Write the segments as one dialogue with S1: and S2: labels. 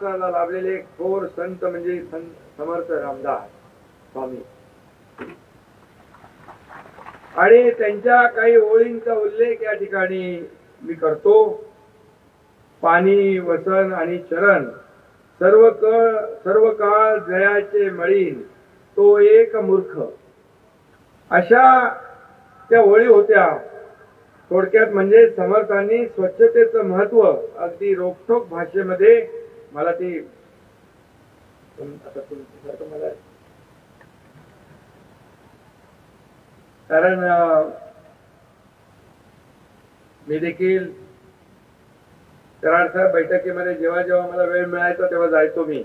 S1: महाराष्ट्राला लाभलेले थोर संत म्हणजे समर्थ रामदास स्वामी, आणि त्यांच्या काही ओळींचा उल्लेख या ठिकाणी मी करतो. पाणी वसन आणि चरण सर्व काळ जयाचे मळीन तो एक मूर्ख, अशा त्या ओळी होत्या. थोडक्यात म्हणजे समर्थांनी स्वच्छतेचं महत्व अगदी रोखठोक भाषेमध्ये मला ती आता तुमच्यासारखं मला, कारण मी देखील कराड साहेब बैठकीमध्ये जेव्हा जेव्हा मला वेळ मिळायचा तेव्हा जायचो मी.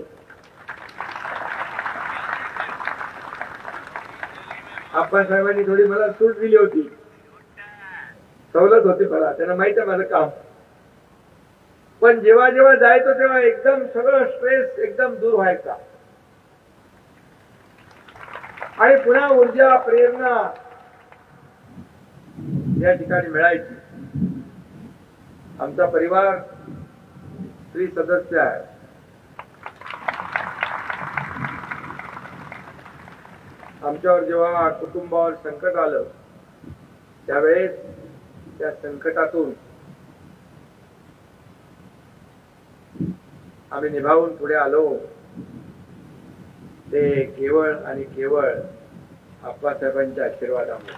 S1: आप्पासाहेबांनी थोडी मला सूट दिली होती, सवलत होती मला, त्यांना माहित आहे माझं काम. पण जेव्हा जेव्हा जायचो तेव्हा एकदम सगळं स्ट्रेस एकदम दूर व्हायचा आणि पुन्हा ऊर्जा प्रेरणा या ठिकाणी मिळायची. आमचा परिवार स्त्री सदस्य आहे. आमच्यावर जेव्हा कुटुंबावर संकट आलं त्यावेळेस त्या संकटातून आम्ही निभावून पुढे आलो. ते केवळ आणि केवळ आप्पासाहेबांच्या आशीर्वादामुळे.